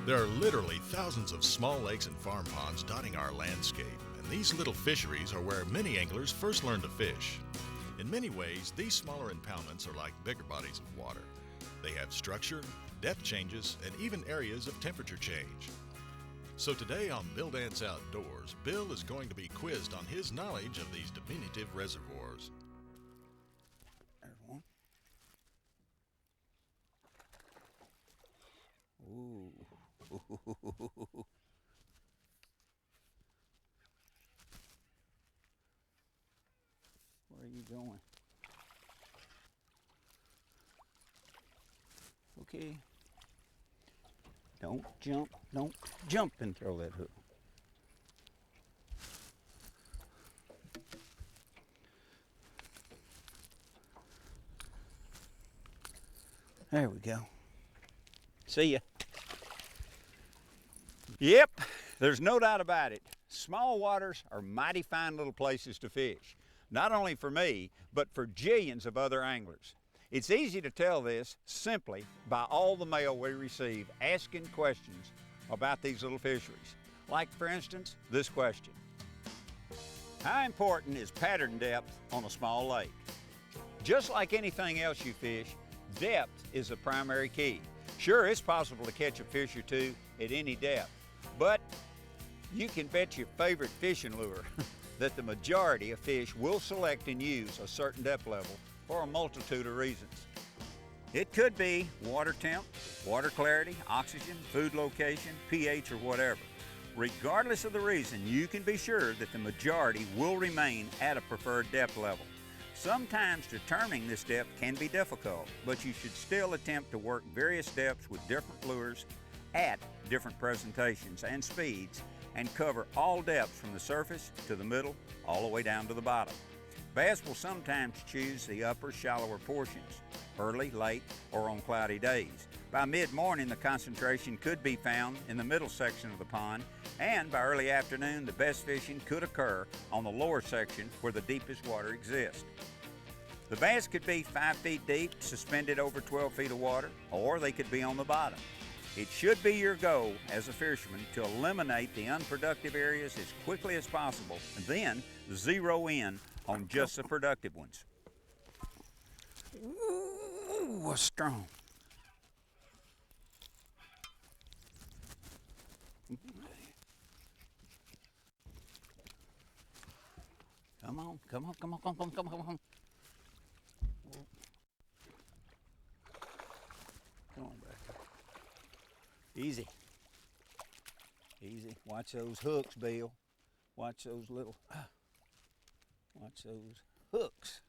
There are literally thousands of small lakes and farm ponds dotting our landscape, and these little fisheries are where many anglers first learn to fish. In many ways, these smaller impoundments are like bigger bodies of water. They have structure, depth changes, and even areas of temperature change. So today on Bill Dance Outdoors, Bill is going to be quizzed on his knowledge of these diminutive reservoirs. There's one. Ooh. Where are you going? Okay. Don't jump and throw that hook. There we go. See ya. Yep, there's no doubt about it. Small waters are mighty fine little places to fish. Not only for me, but for jillions of other anglers. It's easy to tell this simply by all the mail we receive asking questions about these little fisheries. Like, for instance, this question. How important is pattern depth on a small lake? Just like anything else you fish, depth is the primary key. Sure, it's possible to catch a fish or two at any depth, but you can bet your favorite fishing lure that the majority of fish will select and use a certain depth level for a multitude of reasons. It could be water temp, water clarity, oxygen, food location, pH, or whatever. Regardless of the reason, you can be sure that the majority will remain at a preferred depth level. Sometimes determining this depth can be difficult, but you should still attempt to work various depths with different lures at different presentations and speeds, and cover all depths from the surface to the middle, all the way down to the bottom. Bass will sometimes choose the upper, shallower portions, early, late, or on cloudy days. By mid-morning, the concentration could be found in the middle section of the pond, and by early afternoon, the best fishing could occur on the lower section where the deepest water exists. The bass could be 5 feet deep, suspended over 12 feet of water, or they could be on the bottom. It should be your goal as a fisherman to eliminate the unproductive areas as quickly as possible and then zero in on just the productive ones. Ooh, strong. Come on. Come on, back. Easy. Watch those hooks, Bill. Watch those hooks.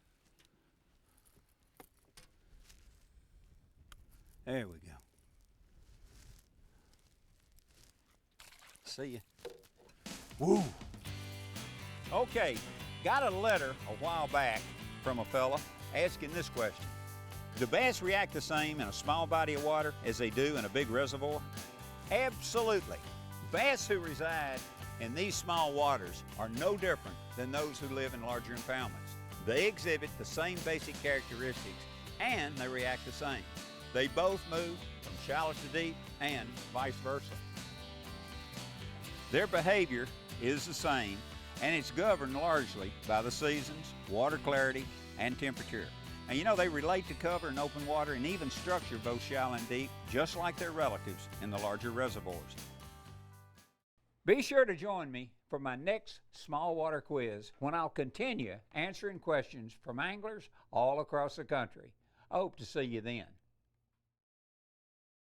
There we go. See ya. Woo! Okay, got a letter a while back from a fella asking this question. Do bass react the same in a small body of water as they do in a big reservoir? Absolutely. Bass who reside in these small waters are no different than those who live in larger impoundments. They exhibit the same basic characteristics and they react the same. They both move from shallow to deep and vice versa. Their behavior is the same, and it's governed largely by the seasons, water clarity, and temperature. And you know, they relate to cover and open water and even structure both shallow and deep, just like their relatives in the larger reservoirs. Be sure to join me for my next small water quiz when I'll continue answering questions from anglers all across the country. I hope to see you then.